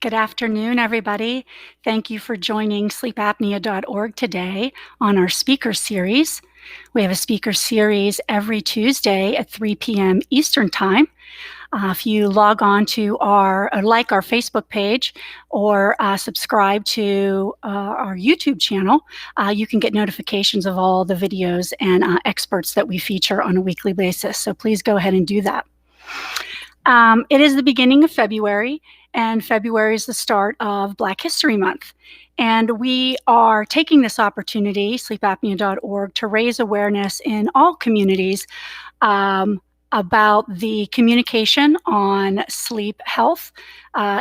Good afternoon, everybody. Thank you for joining sleepapnea.org today on our speaker series. We have a speaker series every Tuesday at 3 p.m. Eastern Time. If you log on to our Facebook page or subscribe to our YouTube channel, you can get notifications of all the videos and experts that we feature on a weekly basis. So please go ahead and do that. It is the beginning of February, and February is the start of Black History Month. And we are taking this opportunity, sleepapnea.org, to raise awareness in all communities about the communication on sleep health,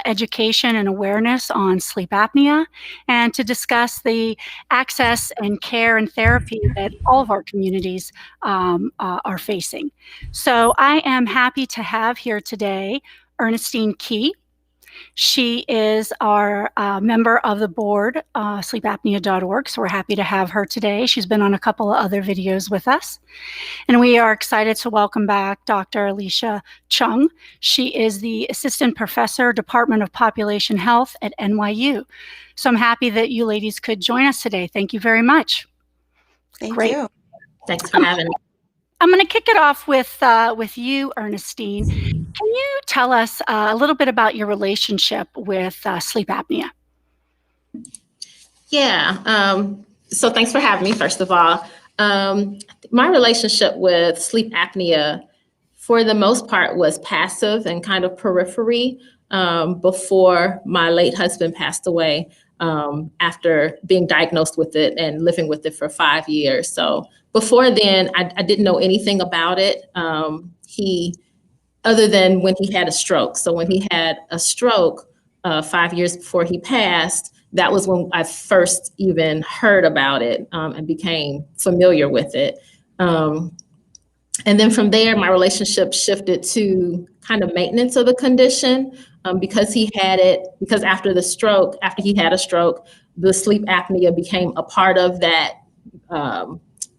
education and awareness on sleep apnea, and to discuss the access and care and therapy that all of our communities are facing. So I am happy to have here today Ernestine Key. She is our member of the board, sleepapnea.org, so we're happy to have her today. She's been on a couple of other videos with us. And we are excited to welcome back Dr. Alicia Chung. She is the Assistant Professor, Department of Population Health at NYU. So I'm happy that you ladies could join us today. Thank you very much. Thank you. Thanks for having me. I'm going to kick it off with you, Ernestine. Can you tell us a little bit about your relationship with sleep apnea? Yeah. So thanks for having me, first of all. My relationship with sleep apnea, for the most part, was passive and kind of periphery before my late husband passed away after being diagnosed with it and living with it for 5 years. So before then, I didn't know anything about it. Other than when he had a stroke. So when he had a stroke 5 years before he passed, that was when I first even heard about it and became familiar with it. And then from there, my relationship shifted to kind of maintenance of the condition because he had it, because after he had a stroke, the sleep apnea became a part of that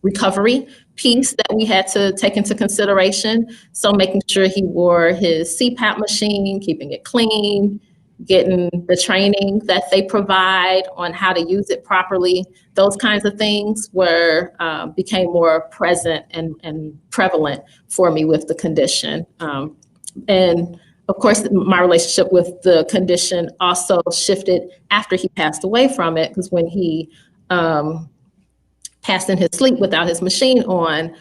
recovery piece that we had to take into consideration. So making sure he wore his CPAP machine, keeping it clean, getting the training that they provide on how to use it properly, those kinds of things became more present and prevalent for me with the condition. And of course, my relationship with the condition also shifted after he passed away from it, because when he passed in his sleep without his machine on,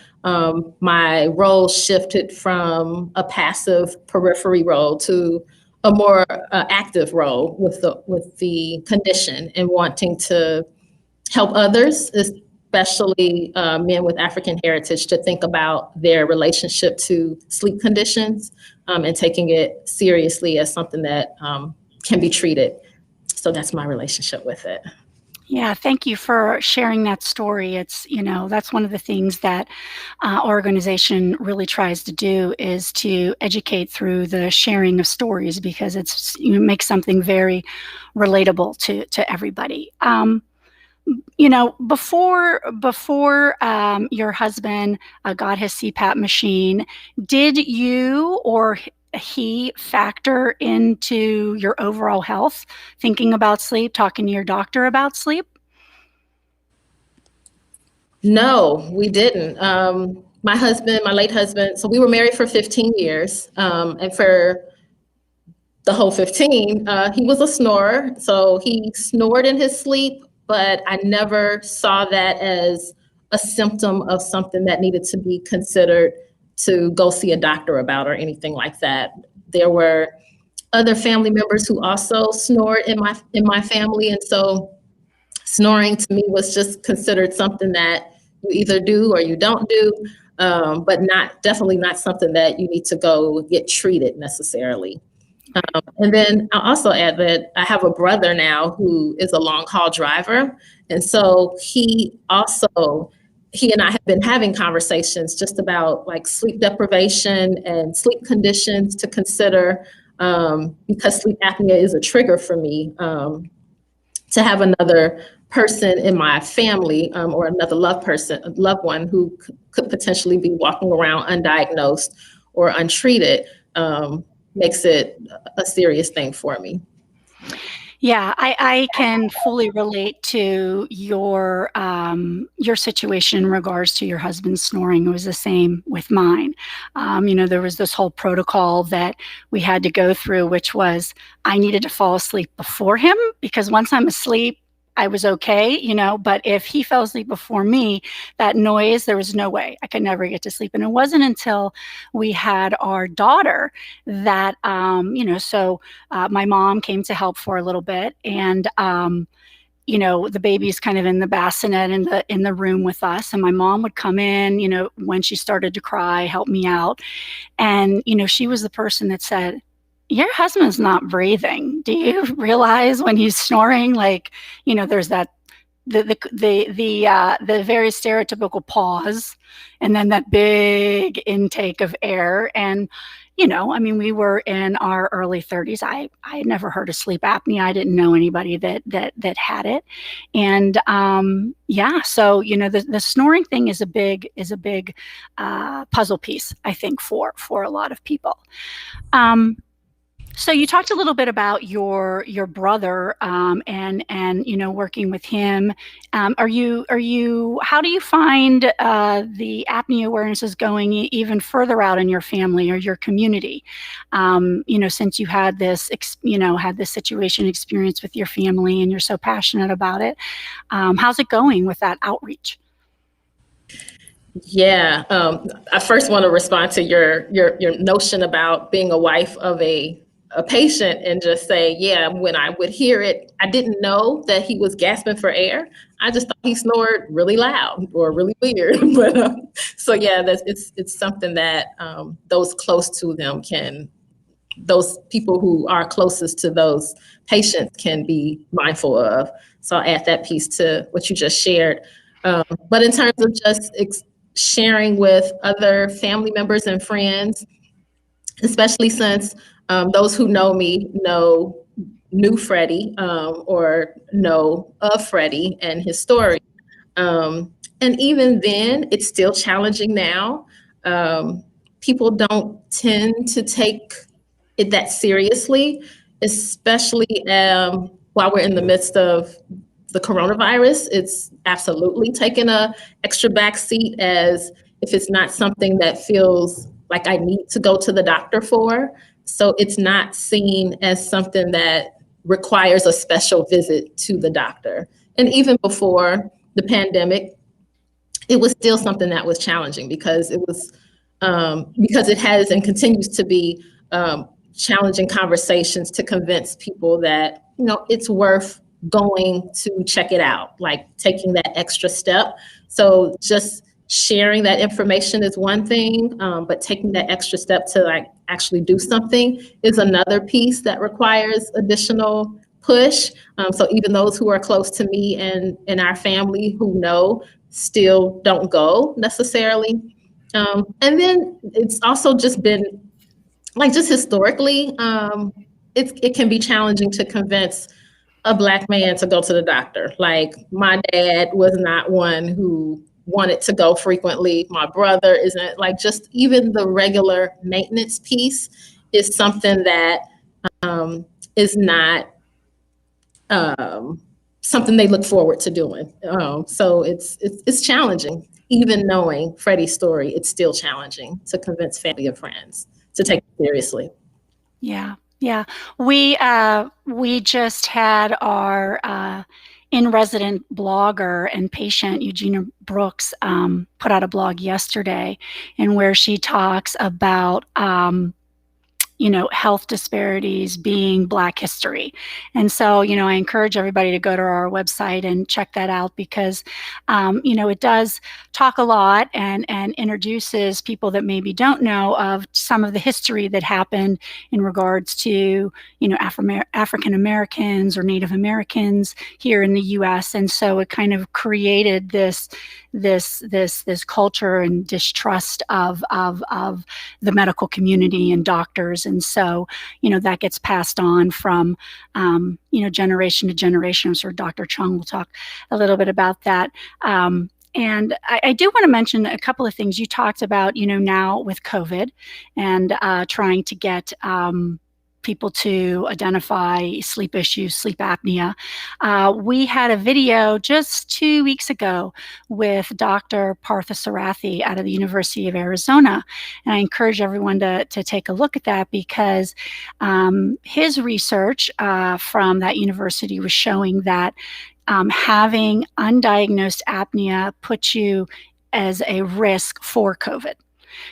my role shifted from a passive periphery role to a more active role with the condition and wanting to help others, especially men with African heritage, to think about their relationship to sleep conditions and taking it seriously as something that can be treated. So that's my relationship with it. Yeah, thank you for sharing that story. It's, that's one of the things that our organization really tries to do, is to educate through the sharing of stories, because it's, makes something very relatable to everybody. Before your husband got his CPAP machine, did you or he factor into your overall health, thinking about sleep, talking to your doctor about sleep? No, we didn't. My late husband, so we were married for 15 years. And for the whole 15, he was a snorer. So he snored in his sleep, but I never saw that as a symptom of something that needed to be considered to go see a doctor about or anything like that. There were other family members who also snored in my family, and so snoring to me was just considered something that you either do or you don't do, but definitely not something that you need to go get treated necessarily. And then I'll also add that I have a brother now who is a long haul driver, and so he and I have been having conversations just about like sleep deprivation and sleep conditions to consider, because sleep apnea is a trigger for me to have another person in my family or another loved one who could potentially be walking around undiagnosed or untreated, makes it a serious thing for me. Yeah, I can fully relate to your situation in regards to your husband snoring. It was the same with mine. There was this whole protocol that we had to go through, which was I needed to fall asleep before him because once I'm asleep, I was okay, but if he fell asleep before me, that noise, there was no way. I could never get to sleep. And it wasn't until we had our daughter that, so my mom came to help for a little bit, and the baby's kind of in the bassinet in the room with us, and my mom would come in, when she started to cry, help me out, and she was the person that said, "Your husband's not breathing. Do you realize when he's snoring, like, there's that the very stereotypical pause and then that big intake of air." And I mean, we were in our early 30s. I had never heard of sleep apnea. I didn't know anybody that had it. And yeah, so the snoring thing is a big puzzle piece, I think, for a lot of people. So you talked a little bit about your brother, and working with him. How do you find the apnea awareness is going even further out in your family or your community? Since you had this situation experience with your family and you're so passionate about it, how's it going with that outreach? Yeah, I first want to respond to your notion about being a wife of a patient and just say, yeah, when I would hear it, I didn't know that he was gasping for air. I just thought he snored really loud or really weird. But so yeah, it's something that those close to them those people who are closest to those patients can be mindful of. So I'll add that piece to what you just shared. But in terms of just sharing with other family members and friends, especially since those who know me knew Freddie, or know of Freddie and his story. And even then, it's still challenging now. People don't tend to take it that seriously, especially while we're in the midst of the coronavirus. It's absolutely taken a extra backseat, as if it's not something that feels like I need to go to the doctor for. So it's not seen as something that requires a special visit to the doctor. And even before the pandemic, it was still something that was challenging because it has and continues to be challenging conversations to convince people that it's worth going to check it out, like taking that extra step. So just sharing that information is one thing, but taking that extra step to like actually do something is another piece that requires additional push. So even those who are close to me and in our family who know still don't go necessarily. And then it's also just been like, just historically, it can be challenging to convince a Black man to go to the doctor. Like, my dad was not one who wanted to go frequently. My brother isn't. Like, just even the regular maintenance piece is something that is not something they look forward to doing. So it's challenging. Even knowing Freddie's story, it's still challenging to convince family and friends to take it seriously. Yeah, yeah. We just had our in-resident blogger and patient, Eugenia Brooks, put out a blog yesterday, and where she talks about health disparities being Black history. And so, I encourage everybody to go to our website and check that out because, it does talk a lot and introduces people that maybe don't know of some of the history that happened in regards to, African Americans or Native Americans here in the U.S. And so it kind of created this culture and distrust of the medical community and doctors. And so, that gets passed on from, generation to generation. I'm sure Dr. Chung will talk a little bit about that. And I do want to mention a couple of things you talked about, now with COVID and trying to get people to identify sleep issues, sleep apnea. We had a video just 2 weeks ago with Dr. Parthasarathi out of the University of Arizona. And I encourage everyone to take a look at that, because his research from that university was showing that having undiagnosed apnea puts you as a risk for COVID.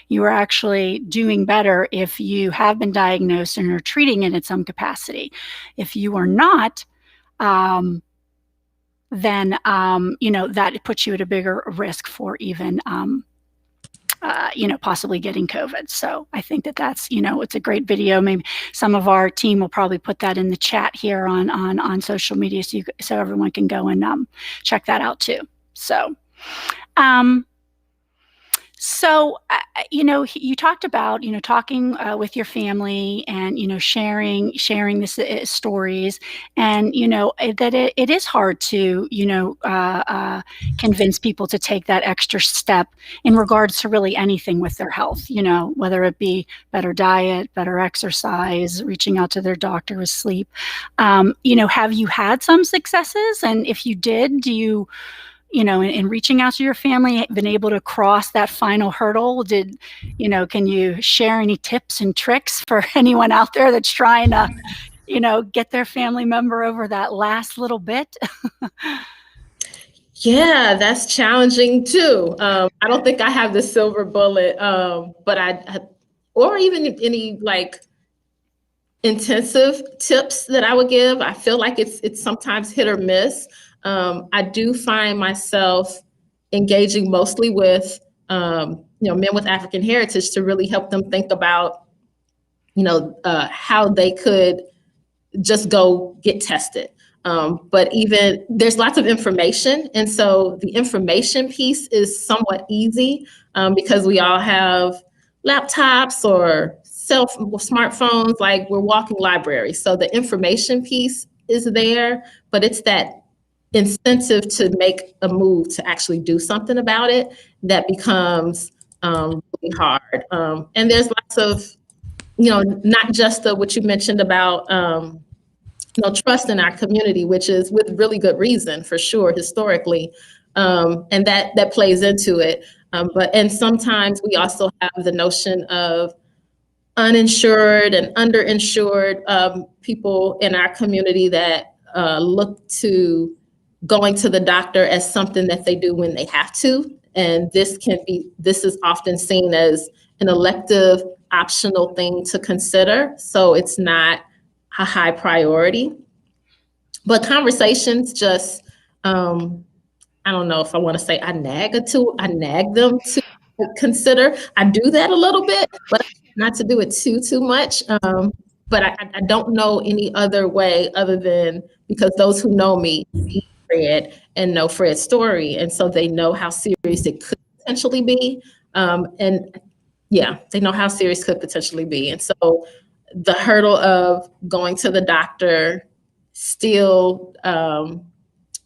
You are actually doing better if you have been diagnosed and are treating it in some capacity. If you are not, then that puts you at a bigger risk for even possibly getting COVID. So I think that's it's a great video. Maybe some of our team will probably put that in the chat here on social media, so everyone can go and check that out too. So. You talked about, talking with your family and, sharing this stories, and, that it is hard to, convince people to take that extra step in regards to really anything with their health, whether it be better diet, better exercise, reaching out to their doctor with sleep. Have you had some successes? And if you did, do you, in reaching out to your family, been able to cross that final hurdle? Can you share any tips and tricks for anyone out there that's trying to, get their family member over that last little bit? Yeah, that's challenging too. I don't think I have the silver bullet, but or even any like intensive tips that I would give. I feel like it's sometimes hit or miss. I do find myself engaging mostly with, men with African heritage to really help them think about, how they could just go get tested. But even there's lots of information. And so the information piece is somewhat easy because we all have laptops or smartphones, like we're walking libraries. So the information piece is there, but it's that incentive to make a move to actually do something about it that becomes really hard. And there's lots of, not just what you mentioned about, trust in our community, which is with really good reason, for sure, historically. And that plays into it. And sometimes we also have the notion of uninsured and underinsured people in our community that look to going to the doctor as something that they do when they have to. And this is often seen as an elective, optional thing to consider. So it's not a high priority. But conversations just, I don't know if I want to say I nag them to consider. I do that a little bit, but not to do it too much. But I don't know any other way other than because those who know me Fred and know Fred's story. And so they know how serious it could potentially be. They know how serious it could potentially be. And so the hurdle of going to the doctor still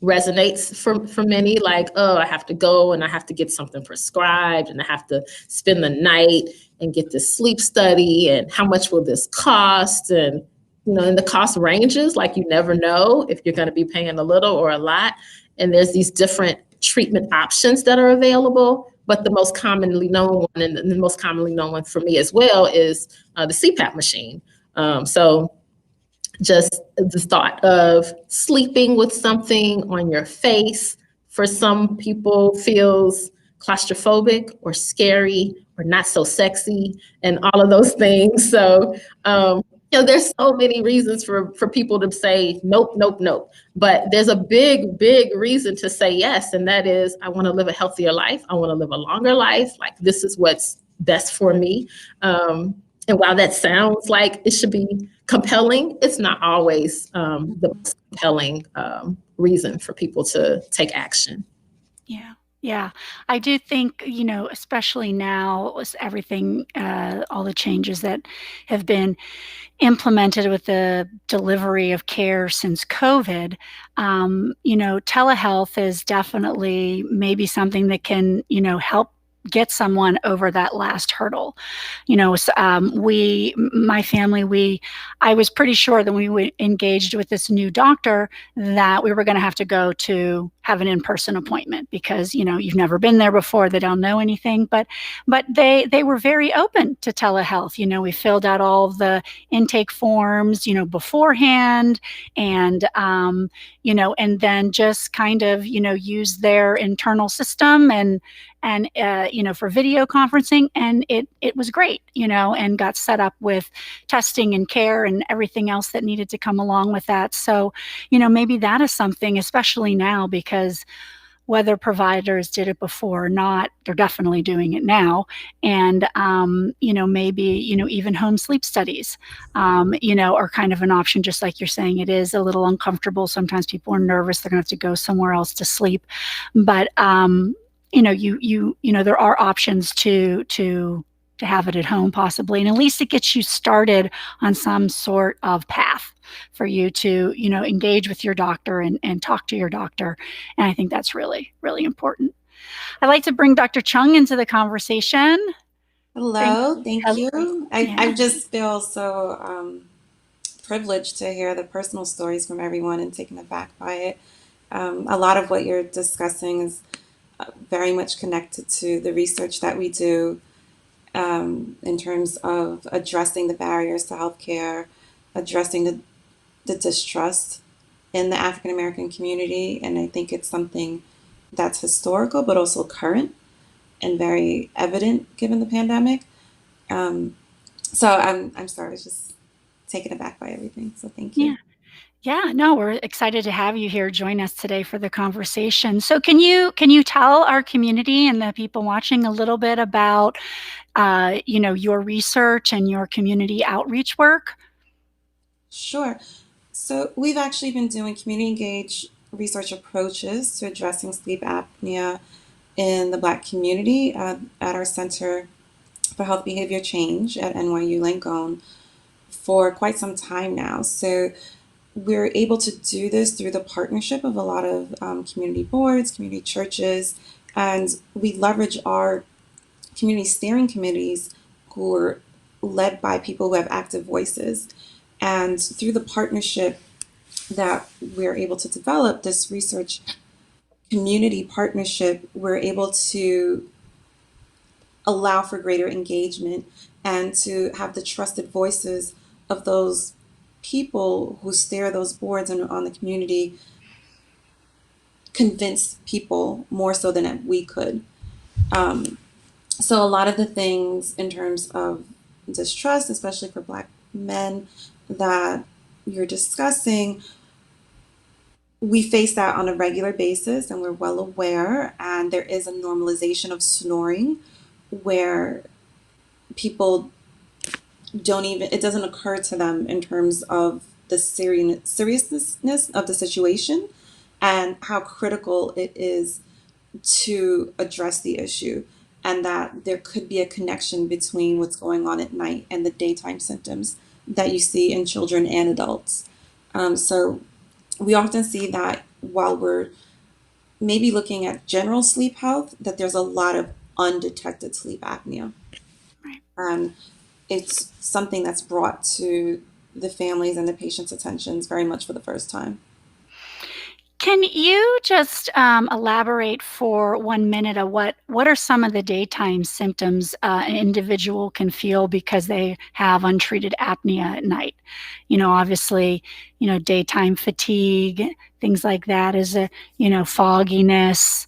resonates for many, like, oh, I have to go and I have to get something prescribed and I have to spend the night and get this sleep study and how much will this cost? And and the cost ranges, like you never know if you're going to be paying a little or a lot. And there's these different treatment options that are available. But the most commonly known one, and the most commonly known one for me as well, is the CPAP machine. So just the thought of sleeping with something on your face, for some people feels claustrophobic or scary or not so sexy and all of those things. So, there's so many reasons for people to say, nope, nope, nope. But there's a big, big reason to say yes. And that is, I want to live a healthier life. I want to live a longer life. Like, this is what's best for me. And while that sounds like it should be compelling, it's not always the most compelling reason for people to take action. Yeah. I do think, especially now with everything, all the changes that have been implemented with the delivery of care since COVID, telehealth is definitely maybe something that can, help get someone over that last hurdle. My family, I was pretty sure that we engaged with this new doctor that we were going to have to go to have an in-person appointment because you've never been there before, they don't know anything, but they were very open to telehealth. We filled out all of the intake forms beforehand, and and then just kind of use their internal system and for video conferencing, and it was great, and got set up with testing and care and everything else that needed to come along with that. So maybe that is something, especially now, because whether providers did it before or not, they're definitely doing it now. And maybe even home sleep studies are kind of an option. Just like you're saying, it is a little uncomfortable. Sometimes people are nervous, they're going to have to go somewhere else to sleep, but there are options to have it at home possibly, and at least it gets you started on some sort of path for you to engage with your doctor and talk to your doctor. And I think that's really, really important. I'd like to bring Dr. Chung into the conversation. Hello, thank Hello. you. Yeah. I just feel so privileged to hear the personal stories from everyone and taken aback by it. A lot of what you're discussing is very much connected to the research that we do in terms of addressing the barriers to healthcare, addressing the distrust in the African American community. And I think it's something that's historical, but also current and very evident given the pandemic. So I'm sorry, I was just taken aback by everything. So thank you. Yeah, no, we're excited to have you here join us today for the conversation. So can you tell our community and the people watching a little bit about your research and your community outreach work? Sure. So we've actually been doing community engaged research approaches to addressing sleep apnea in the Black community at our Center for Health Behavior Change at NYU Langone for quite some time now. So we're able to do this through the partnership of a lot of community boards, community churches, and we leverage our community steering committees who are led by people who have active voices. And through the partnership that we're able to develop, this research community partnership, we're able to allow for greater engagement and to have the trusted voices of those people who steer those boards and on the community convince people more so than we could. So a lot of the things in terms of distrust, especially for Black men, that you're discussing, we face that on a regular basis and we're well aware. And there is a normalization of snoring where people don't even, it doesn't occur to them in terms of the seriousness of the situation and how critical it is to address the issue, and that there could be a connection between what's going on at night and the daytime symptoms that you see in children and adults. So we often see that while we're maybe looking at general sleep health, that there's a lot of undetected sleep apnea. Right. And it's something that's brought to the families and the patients' attentions very much for the first time. Can you just elaborate for 1 minute of what are some of the daytime symptoms an individual can feel because they have untreated apnea at night? Obviously, daytime fatigue, things like that, is a fogginess.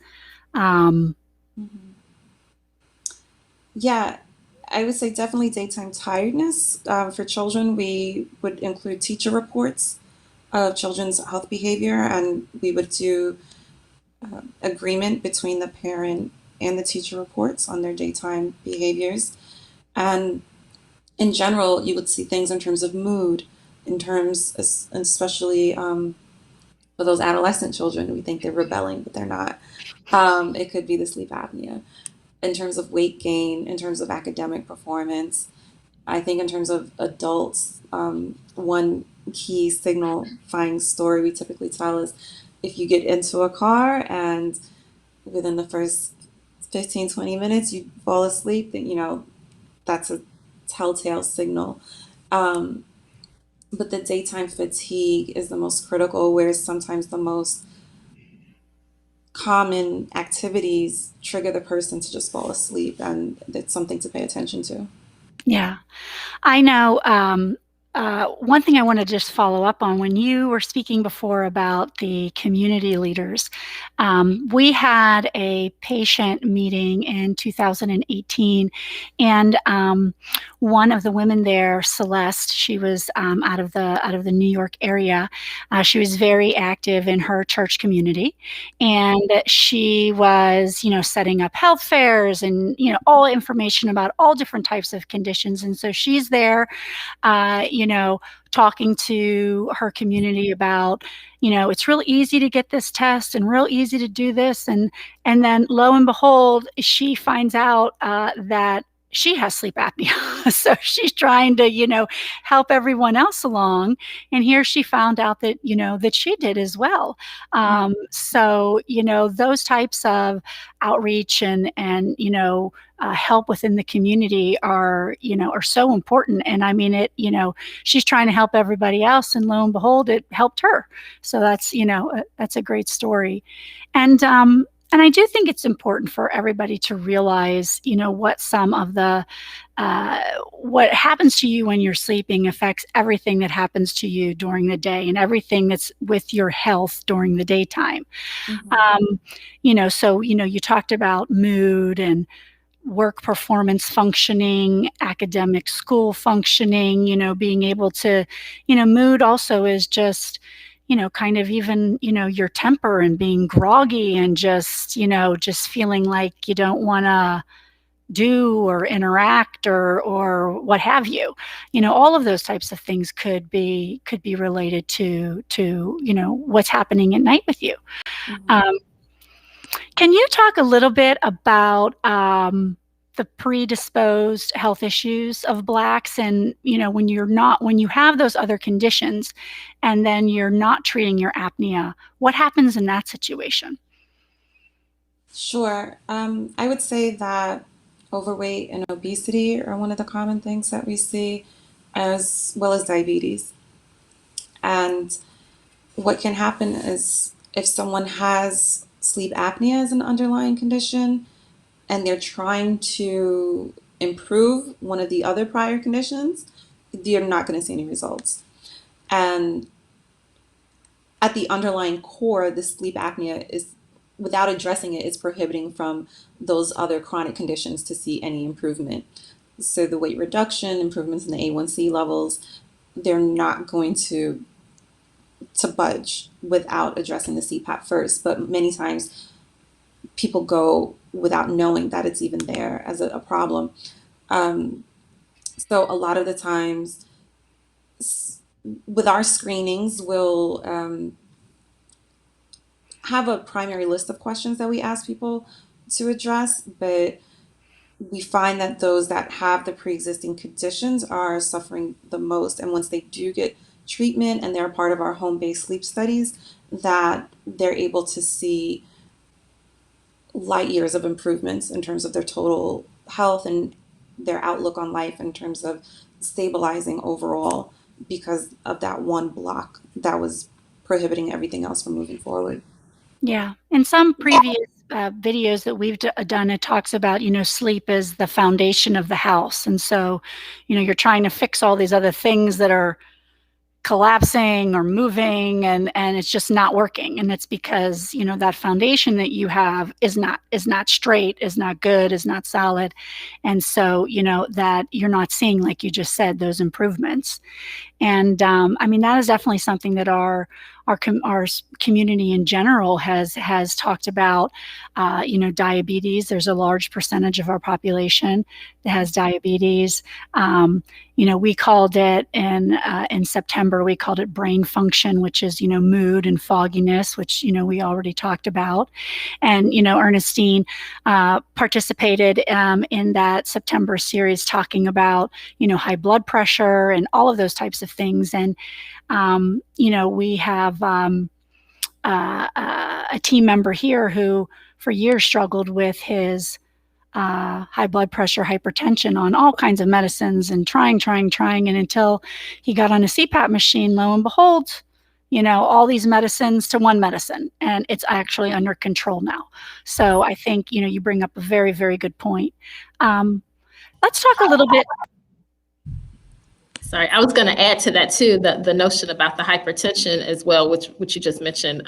Mm-hmm. Yeah, I would say definitely daytime tiredness. For children, we would include teacher reports of children's health behavior, and we would do agreement between the parent and the teacher reports on their daytime behaviors. And in general, you would see things in terms of mood, in terms, especially for those adolescent children, we think they're rebelling, but they're not. It could be the sleep apnea. In terms of weight gain, in terms of academic performance, I think in terms of adults, one key signifying story we typically tell is if you get into a car and within the first 15, 20 minutes, you fall asleep, then, that's a telltale signal. Um, but the daytime fatigue is the most critical, where sometimes the most common activities trigger the person to just fall asleep, and it's something to pay attention to. Yeah. I know. One thing I want to just follow up on when you were speaking before about the community leaders, we had a patient meeting in 2018, and one of the women there, Celeste, she was out of the New York area. She was very active in her church community, and she was, setting up health fairs and all information about all different types of conditions. And so she's there talking to her community about, it's real easy to get this test and real easy to do this. And then lo and behold, she finds out that she has sleep apnea. So she's trying to, help everyone else along. And here she found out that, that she did as well. So, those types of outreach and help within the community are so important. And I mean, she's trying to help everybody else, and lo and behold, it helped her. So that's a great story. And I do think it's important for everybody to realize, what some of the what happens to you when you're sleeping affects everything that happens to you during the day, and everything that's with your health during the daytime. So you talked about mood and work performance functioning, academic school functioning, being able to, mood also is just, kind of even, your temper and being groggy and just feeling like you don't want to do or interact or what have you. All of those types of things could be related to what's happening at night with you. Can you talk a little bit about the predisposed health issues of Blacks, and when you have those other conditions, and then you're not treating your apnea, what happens in that situation? Sure. I would say that overweight and obesity are one of the common things that we see, as well as diabetes. And what can happen is, if someone has sleep apnea as an underlying condition and they're trying to improve one of the other prior conditions, you're not going to see any results. And at the underlying core, the sleep apnea is, without addressing it, is prohibiting from those other chronic conditions to see any improvement. So the weight reduction, improvements in the A1C levels, they're not going to budge without addressing the CPAP first. But many times people go without knowing that it's even there as a problem. So a lot of the times with our screenings, we'll have a primary list of questions that we ask people to address, but we find that those that have the pre-existing conditions are suffering the most. And once they do get treatment and they're a part of our home-based sleep studies, that they're able to see light years of improvements in terms of their total health and their outlook on life, in terms of stabilizing overall, because of that one block that was prohibiting everything else from moving forward. Yeah. In some previous videos that we've done, it talks about, sleep is the foundation of the house. And so, you're trying to fix all these other things that are collapsing or moving, and it's just not working. And it's because, that foundation that you have is not straight, is not good, is not solid. And so, that you're not seeing, like you just said, those improvements. And I mean, that is definitely something that our community in general has talked about. Diabetes. There's a large percentage of our population that has diabetes. We called it in September. We called it brain function, which is mood and fogginess, which we already talked about. And Ernestine participated in that September series, talking about high blood pressure and all of those types of things. And we have a team member here who for years struggled with his high blood pressure, hypertension on all kinds of medicines and trying. And until he got on a CPAP machine, lo and behold, all these medicines to one medicine, and it's actually under control now. So I think, you bring up a very, very good point. Let's talk a little bit. Sorry, I was going to add to that too, the notion about the hypertension as well, which you just mentioned,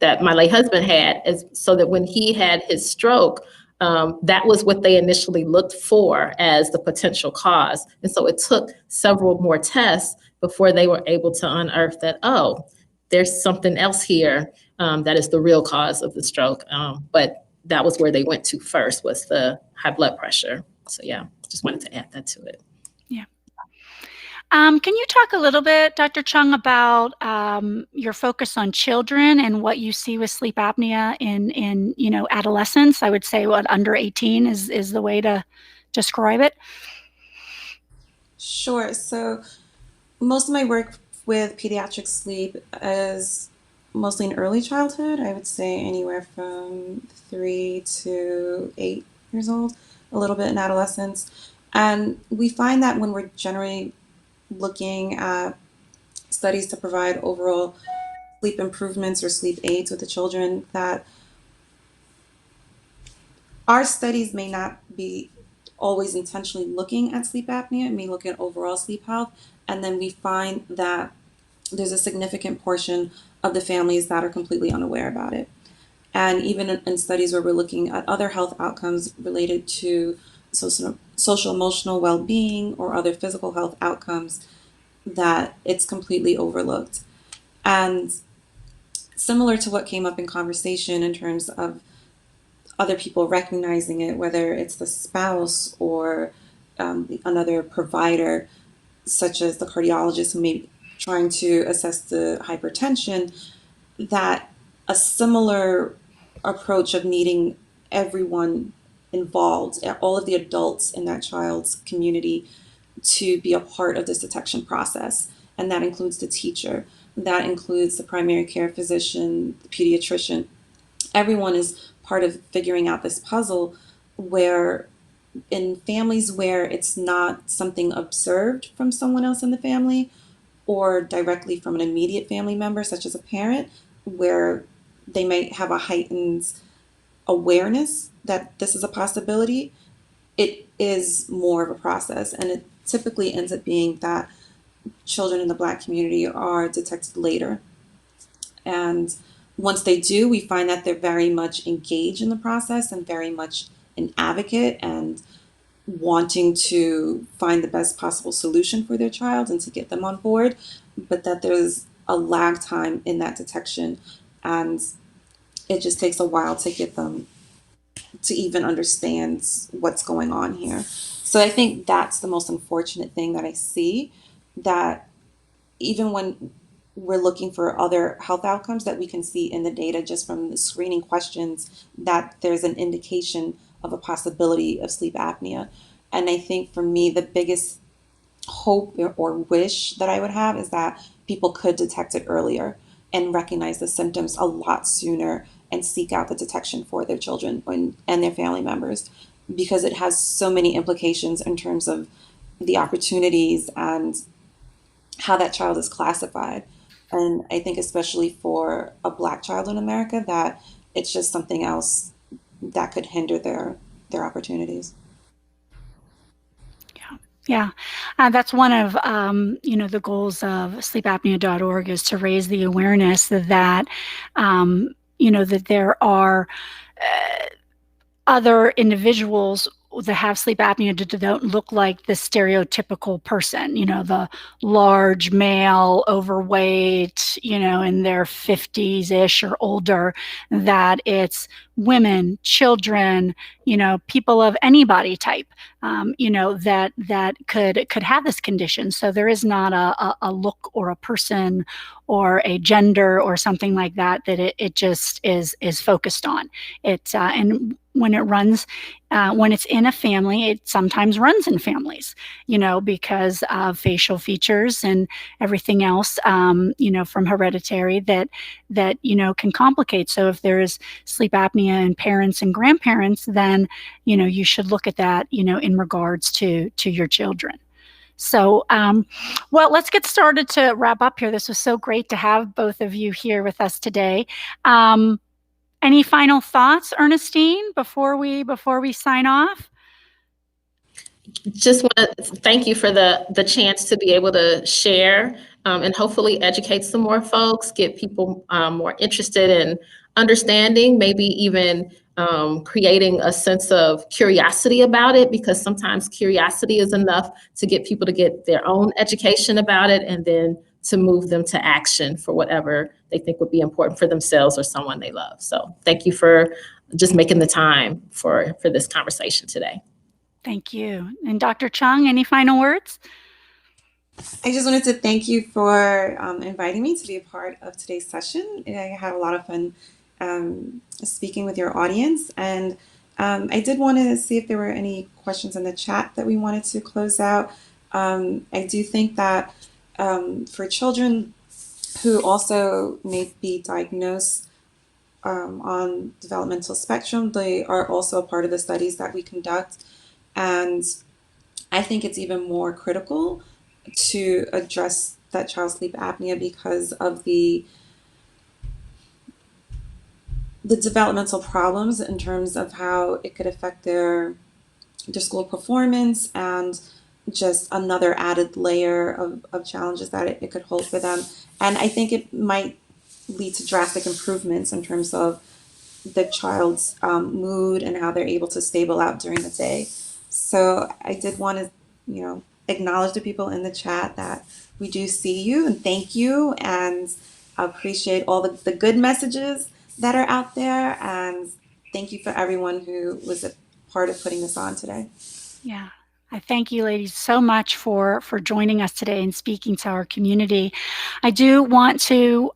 that my late husband had, is so that when he had his stroke, that was what they initially looked for as the potential cause. And so it took several more tests before they were able to unearth that, oh, there's something else here that is the real cause of the stroke. But that was where they went to first, was the high blood pressure. So yeah, just wanted to add that to it. Yeah. Can you talk a little bit, Dr. Chung, about your focus on children and what you see with sleep apnea in adolescents? I would say under 18 is the way to describe it. Sure. So most of my work with pediatric sleep is mostly in early childhood. I would say anywhere from 3 to 8 years old, a little bit in adolescence. And we find that when we're generally looking at studies to provide overall sleep improvements or sleep aids with the children, that our studies may not be always intentionally looking at sleep apnea, it may look at overall sleep health. And then we find that there's a significant portion of the families that are completely unaware about it. And even in studies where we're looking at other health outcomes related to social emotional well-being or other physical health outcomes, that it's completely overlooked. And similar to what came up in conversation in terms of other people recognizing it, whether it's the spouse or another provider, such as the cardiologist who may be trying to assess the hypertension, that a similar approach of needing everyone involved, all of the adults in that child's community, to be a part of this detection process. And that includes the teacher, that includes the primary care physician, the pediatrician. Everyone is part of figuring out this puzzle, where in families where it's not something observed from someone else in the family or directly from an immediate family member, such as a parent, where they may have a heightened awareness that this is a possibility, it is more of a process. And it typically ends up being that children in the Black community are detected later. And once they do, we find that they're very much engaged in the process and very much an advocate and wanting to find the best possible solution for their child and to get them on board, but that there's a lag time in that detection, and it just takes a while to get them to even understand what's going on here. So I think that's the most unfortunate thing that I see, that even when we're looking for other health outcomes that we can see in the data just from the screening questions, that there's an indication of a possibility of sleep apnea. And I think for me, the biggest hope or wish that I would have is that people could detect it earlier and recognize the symptoms a lot sooner and seek out the detection for their children and their family members, because it has so many implications in terms of the opportunities and how that child is classified. And I think especially for a Black child in America, that it's just something else that could hinder their opportunities. Yeah, that's one of the goals of sleepapnea.org, is to raise the awareness that that there are other individuals that have sleep apnea that don't look like the stereotypical person, the large male, overweight, in their 50s-ish or older, that it's women, children, people of any body type, that could have this condition. So there is not a look or a person or a gender or something like that it just is focused on. And when it runs, when it's in a family, it sometimes runs in families, because of facial features and everything else, from hereditary that can complicate. So if there is sleep apnea in parents and grandparents, then you should look at that in regards to your children. So, well, let's get started to wrap up here. This was so great to have both of you here with us today. Any final thoughts, Ernestine, before we sign off? Just want to thank you for the chance to be able to share and hopefully educate some more folks, get people more interested in understanding, maybe even creating a sense of curiosity about it, because sometimes curiosity is enough to get people to get their own education about it and then to move them to action for whatever they think would be important for themselves or someone they love. So thank you for just making the time for this conversation today. Thank you. And Dr. Chung, any final words? I just wanted to thank you for inviting me to be a part of today's session. I had a lot of fun speaking with your audience, and I did want to see if there were any questions in the chat that we wanted to close out. I do think that for children who also may be diagnosed on developmental spectrum, they are also a part of the studies that we conduct. And I think it's even more critical to address that child's sleep apnea because of the developmental problems in terms of how it could affect their school performance and just another added layer of challenges that it could hold for them. And I think it might lead to drastic improvements in terms of the child's mood and how they're able to stable out during the day. So I did want to, acknowledge the people in the chat that we do see you and thank you, and appreciate all the good messages that are out there. And thank you for everyone who was a part of putting this on today. Yeah. I thank you, ladies, so much for joining us today and speaking to our community. I do want to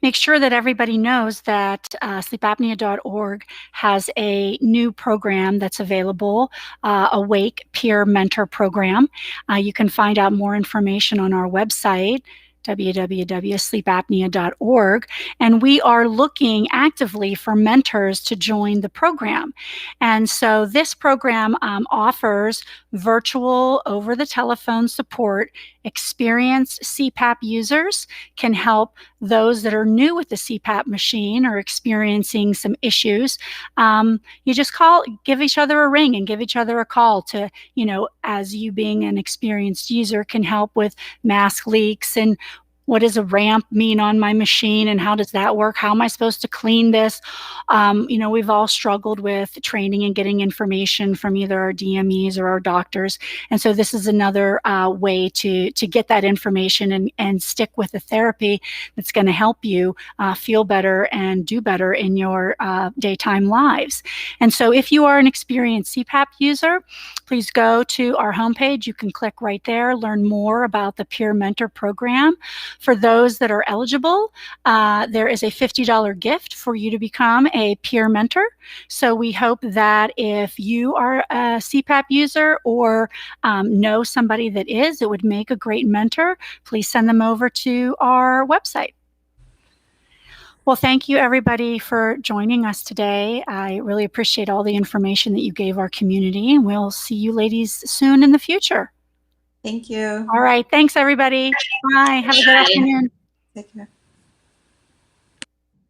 make sure that everybody knows that sleepapnea.org has a new program that's available, Awake Peer Mentor Program. You can find out more information on our website, www.sleepapnea.org, and we are looking actively for mentors to join the program. And so this program offers virtual over-the-telephone support. Experienced CPAP users can help those that are new with the CPAP machine or experiencing some issues. You just give each other a ring and give each other a call to, as you being an experienced user can help with mask leaks and what does a ramp mean on my machine and how does that work? How am I supposed to clean this? We've all struggled with training and getting information from either our DMEs or our doctors. And so this is another way to get that information and stick with the therapy that's going to help you feel better and do better in your daytime lives. And so if you are an experienced CPAP user, please go to our homepage. You can click right there, learn more about the Peer Mentor Program. For those that are eligible, there is a $50 gift for you to become a peer mentor. So we hope that if you are a CPAP user or know somebody that is, it would make a great mentor, please send them over to our website. Well, thank you, everybody, for joining us today. I really appreciate all the information that you gave our community, and we'll see you ladies soon in the future. Thank you. All right. Thanks, everybody. Bye. Have a good afternoon. Take care.